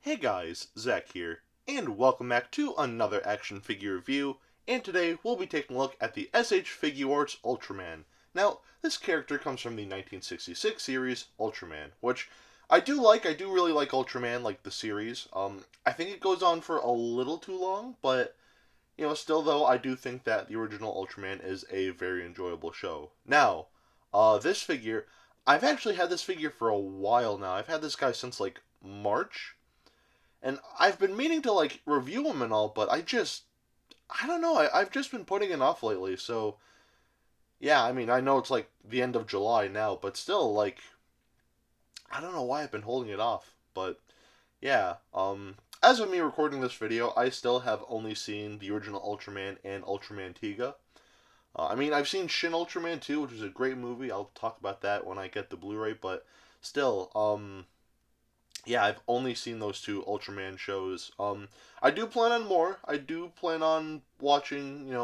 Hey guys, Zack here, and welcome back to another action figure review, and today we'll be taking a look at the SH Figuarts Ultraman. Now, this character comes from the 1966 series Ultraman, which I do really like Ultraman, like the series. I think it goes on for a little too long, but, still though, I do think that the original Ultraman is a very enjoyable show. Now, this figure, I've actually had this figure for a while now. I've had this guy since, like, March. And I've been meaning to like review them and all, but I don't know. I've just been putting it off lately. So yeah, I mean, I know it's like the end of July now, but still, like, I don't know why I've been holding it off. But yeah, as of me recording this video, I still have only seen the original Ultraman and Ultraman Tiga. I mean, I've seen Shin Ultraman too, which is a great movie. I'll talk about that when I get the Blu-ray, but still, yeah, I've only seen those two Ultraman shows. I do plan on more. I do plan on watching,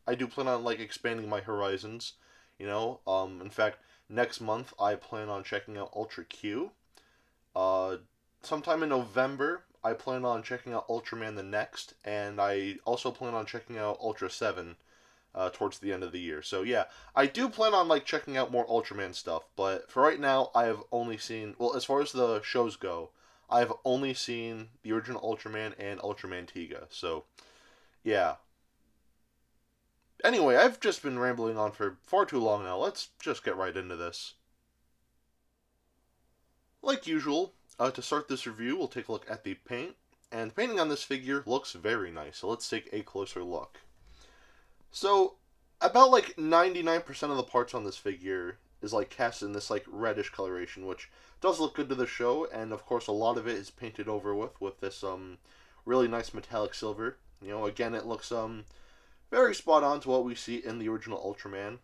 I do plan on like expanding my horizons, in fact, next month I plan on checking out Ultra Q. Uh, Sometime in November, I plan on checking out Ultraman the Next, and I also plan on checking out Ultra 7 towards the end of the year. So yeah, I do plan on like checking out more Ultraman stuff, but for right now, I have only seen, well, as far as the shows go, I have only seen the original Ultraman and Ultraman Tiga. So yeah. Anyway, I've just been rambling on for far too long now. Let's just get right into this. Like usual, to start this review, we'll take a look at the paint. And the painting on this figure looks very nice, so let's take a closer look. So, about like 99% of the parts on this figure is like cast in this like reddish coloration, which does look good to the show, and of course a lot of it is painted over with this really nice metallic silver. Again, it looks very spot on to what we see in the original Ultraman.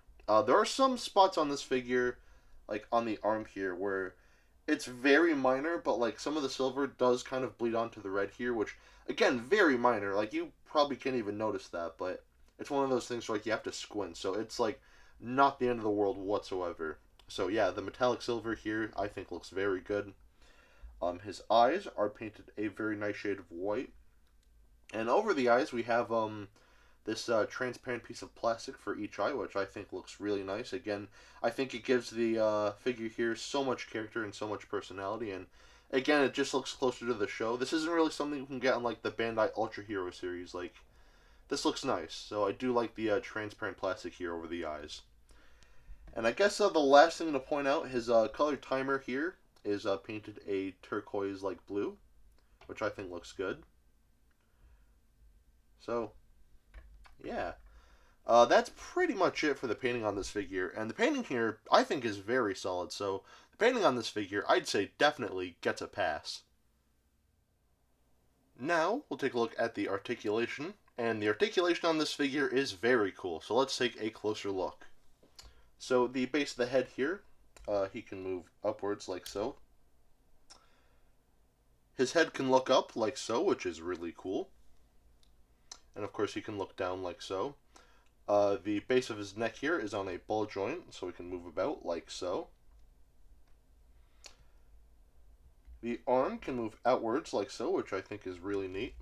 There are some spots on this figure, like on the arm here, where it's very minor, but like some of the silver does kind of bleed onto the red here, which again, very minor. Like you probably can't even notice that, but it's one of those things where like you have to squint. So it's like not the end of the world whatsoever. So yeah, the metallic silver here I think looks very good. His eyes are painted a very nice shade of white, and over the eyes we have this transparent piece of plastic for each eye, which I think looks really nice. Again, I think it gives the figure here so much character and so much personality, and again, it just looks closer to the show. This isn't really something you can get on like the Bandai Ultra Hero series. Like, this looks nice, so I do like the transparent plastic here over the eyes. And I guess the last thing to point out, his color timer here is painted a turquoise-like blue, which I think looks good. So, yeah. That's pretty much it for the painting on this figure, and the painting here I think is very solid, so the painting on this figure I'd say definitely gets a pass. Now we'll take a look at the articulation, and the articulation on this figure is very cool, so let's take a closer look. So the base of the head here, he can move upwards like so. His head can look up like so, which is really cool. And of course he can look down like so. The base of his neck here is on a ball joint, so he can move about like so. The arm can move outwards like so, which I think is really neat.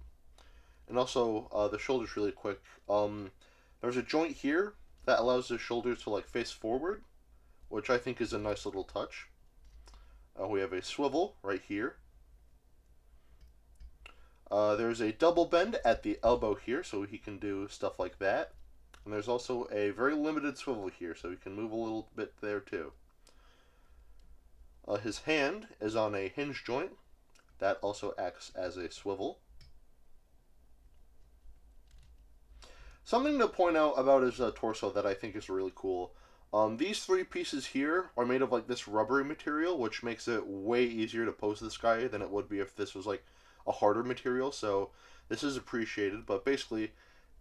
And also, the shoulders really quick. There's a joint here that allows the shoulders to like face forward, which I think is a nice little touch. We have a swivel right here. There's a double bend at the elbow here, so he can do stuff like that. And there's also a very limited swivel here, so he can move a little bit there too. His hand is on a hinge joint. That also acts as a swivel. Something to point out about his torso that I think is really cool. These three pieces here are made of like this rubbery material, which makes it way easier to pose this guy than it would be if this was like a harder material. So this is appreciated, but basically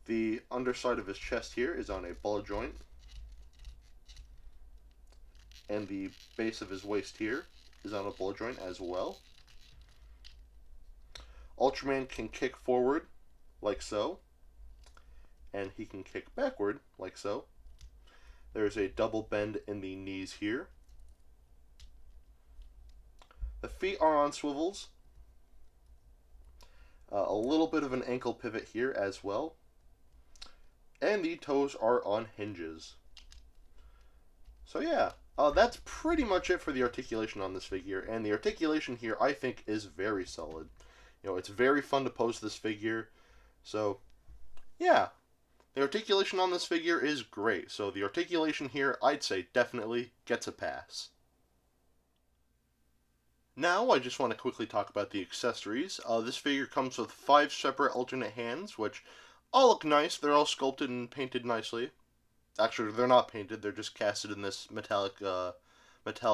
the underside of his chest here is on a ball joint, and the base of his waist here is on a ball joint as well. Ultraman can kick forward like so, and he can kick backward like so. There's a double bend in the knees here. The feet are on swivels, A little bit of an ankle pivot here as well. And the toes are on hinges. So yeah, that's pretty much it for the articulation on this figure. And the articulation here, I think, is very solid. You know, it's very fun to pose this figure. So, yeah. The articulation on this figure is great. So the articulation here, I'd say, definitely gets a pass. Now, I just want to quickly talk about the accessories. This figure comes with 5 separate alternate hands, which all look nice. They're all sculpted and painted nicely. Actually, they're not painted. They're just casted in this metallic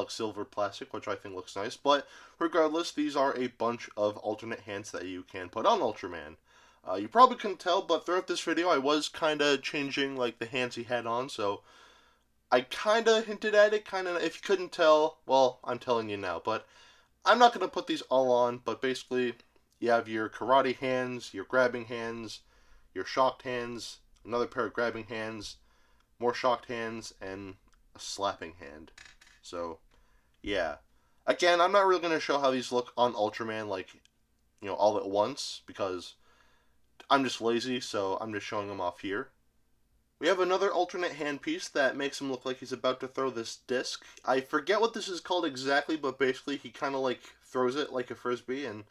silver plastic, which I think looks nice. But regardless, these are a bunch of alternate hands that you can put on Ultraman. You probably couldn't tell, but throughout this video, I was kind of changing like the hands he had on, so I kind of hinted at it. Kind of, if you couldn't tell, well, I'm telling you now. But I'm not going to put these all on, but basically, you have your karate hands, your grabbing hands, your shocked hands, another pair of grabbing hands, more shocked hands, and a slapping hand. So, yeah. Again, I'm not really going to show how these look on Ultraman, like, you know, all at once, because I'm just lazy, so I'm just showing them off here. We have another alternate handpiece that makes him look like he's about to throw this disc. I forget what this is called exactly, but basically he kind of like throws it like a frisbee and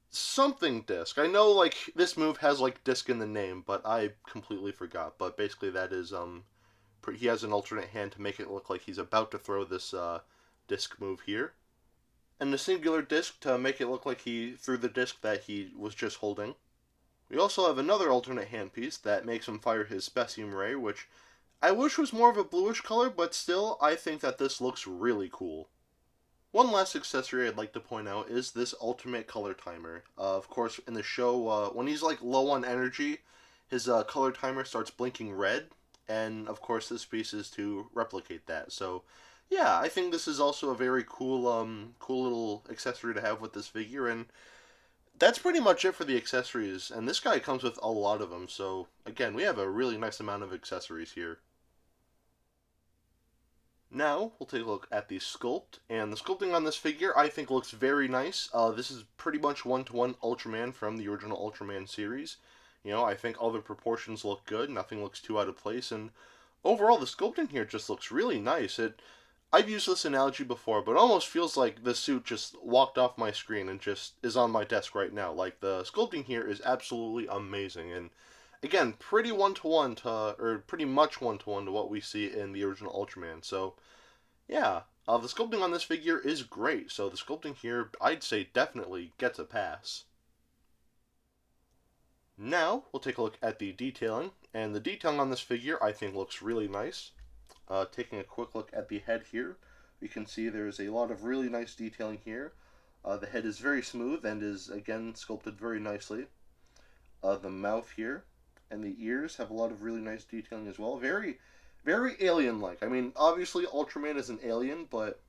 something disc. I know like this move has like disc in the name, but I completely forgot. But basically that is he has an alternate hand to make it look like he's about to throw this disc move here. And the singular disc to make it look like he threw the disc that he was just holding. We also have another alternate handpiece that makes him fire his Specium Ray, which I wish was more of a bluish color, but still, I think that this looks really cool. One last accessory I'd like to point out is this ultimate color timer. Of course, in the show, when he's like low on energy, his color timer starts blinking red, and of course this piece is to replicate that. So, yeah, I think this is also a very cool, cool little accessory to have with this figure, and that's pretty much it for the accessories, and this guy comes with a lot of them, so again, we have a really nice amount of accessories here. Now, we'll take a look at the sculpt, and the sculpting on this figure I think looks very nice. This is pretty much one-to-one Ultraman from the original Ultraman series. You know, I think all the proportions look good, nothing looks too out of place, and overall the sculpting here just looks really nice. I've used this analogy before, but it almost feels like the suit just walked off my screen and just is on my desk right now. Like, the sculpting here is absolutely amazing, and again, pretty one-to-one or pretty much one-to-one to what we see in the original Ultraman. So, yeah, the sculpting on this figure is great, so the sculpting here, I'd say, definitely gets a pass. Now, we'll take a look at the detailing, and the detailing on this figure I think looks really nice. Taking a quick look at the head here, we can see there's a lot of really nice detailing here. The head is very smooth and is, again, sculpted very nicely. The mouth here and the ears have a lot of really nice detailing as well. Very, very alien-like. I mean, obviously Ultraman is an alien, but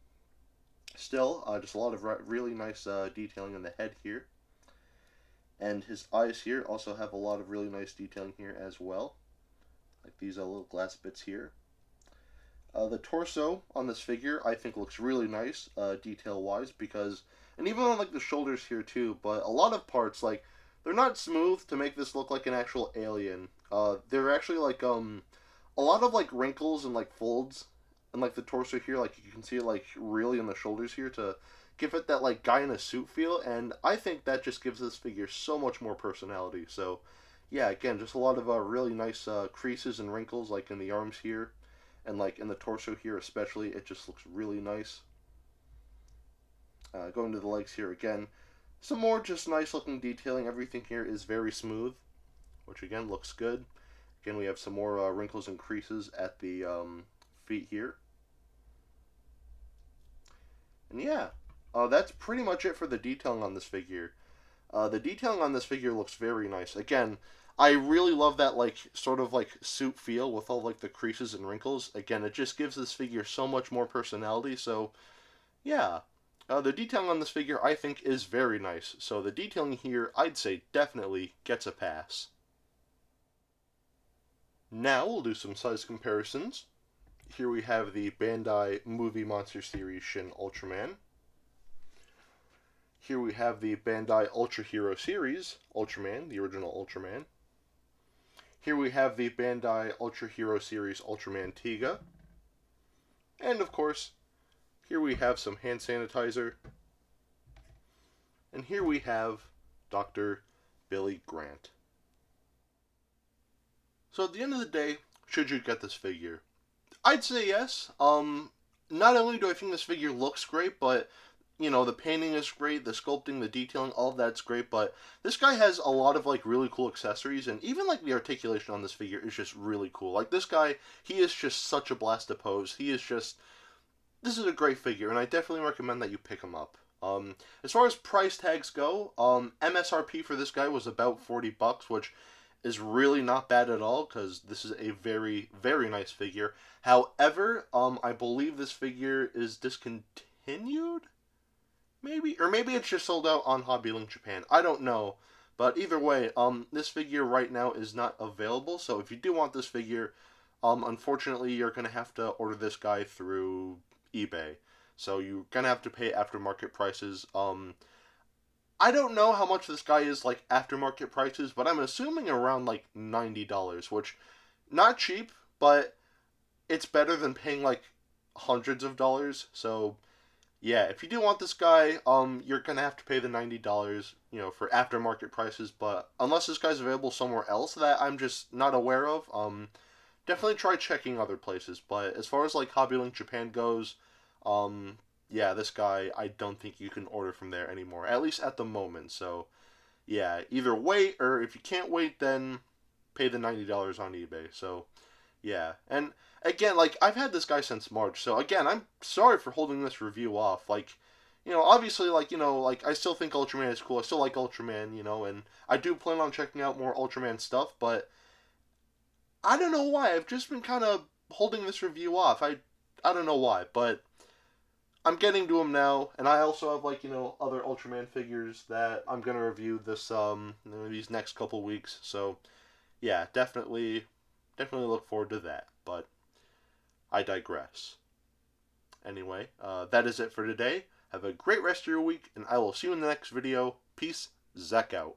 still, just a lot of really nice detailing on the head here. And his eyes here also have a lot of really nice detailing here as well. Like these little glass bits here. The torso on this figure I think looks really nice, detail-wise, because, and even on like the shoulders here too, but a lot of parts, like, they're not smooth to make this look like an actual alien. They're actually like, a lot of like wrinkles and like folds, and like the torso here, like you can see it like really in the shoulders here to give it that like guy in a suit feel, and I think that just gives this figure so much more personality. So, yeah, again, just a lot of really nice creases and wrinkles like in the arms here. And like in the torso here especially, it just looks really nice. Going to the legs here again, some more just nice looking detailing. Everything here is very smooth, which again looks good. Again, we have some more wrinkles and creases at the feet here. And yeah, that's pretty much it for the detailing on this figure. The detailing on this figure looks very nice. Again, I really love that like sort of like suit feel with all like the creases and wrinkles. Again, it just gives this figure so much more personality. So, yeah. The detailing on this figure I think is very nice. So the detailing here I'd say definitely gets a pass. Now we'll do some size comparisons. Here we have the Bandai Movie Monster Series Shin Ultraman. Here we have the Bandai Ultra Hero Series Ultraman, the original Ultraman. Here we have the Bandai Ultra Hero Series Ultraman Tiga. And of course, here we have some hand sanitizer. And here we have Dr. Billy Grant. So at the end of the day, should you get this figure? I'd say yes. Not only do I think this figure looks great, but you know, the painting is great, the sculpting, the detailing, all of that's great, but this guy has a lot of, like, really cool accessories, and even, like, the articulation on this figure is just really cool. Like, this guy, he is just such a blast to pose. He is just, this is a great figure, and I definitely recommend that you pick him up. As far as price tags go, MSRP for this guy was about $40, which is really not bad at all, because this is a very, very nice figure. However, I believe this figure is discontinued? Maybe, or maybe it's just sold out on Hobby Link Japan. I don't know, but either way, this figure right now is not available. So if you do want this figure, unfortunately, you're gonna have to order this guy through eBay. So you're gonna have to pay aftermarket prices. I don't know how much this guy is like aftermarket prices, but I'm assuming around like $90, which not cheap, but it's better than paying like hundreds of dollars. So yeah, if you do want this guy, you're gonna have to pay the $90, you know, for aftermarket prices. But unless this guy's available somewhere else that I'm just not aware of, definitely try checking other places. But as far as like Hobby Link Japan goes, yeah, this guy I don't think you can order from there anymore, at least at the moment. So yeah, either wait, or if you can't wait, then pay the $90 on eBay. So yeah, and again, like, I've had this guy since March, so again, I'm sorry for holding this review off. Like, you know, obviously, like, you know, like, I still think Ultraman is cool. I still like Ultraman, you know, and I do plan on checking out more Ultraman stuff, but I don't know why. I've just been kind of holding this review off. I don't know why, but I'm getting to them now, and I also have, like, you know, other Ultraman figures that I'm gonna review this, these next couple weeks, so yeah, definitely look forward to that, but I digress. Anyway, that is it for today. Have a great rest of your week, and I will see you in the next video. Peace, Zack out.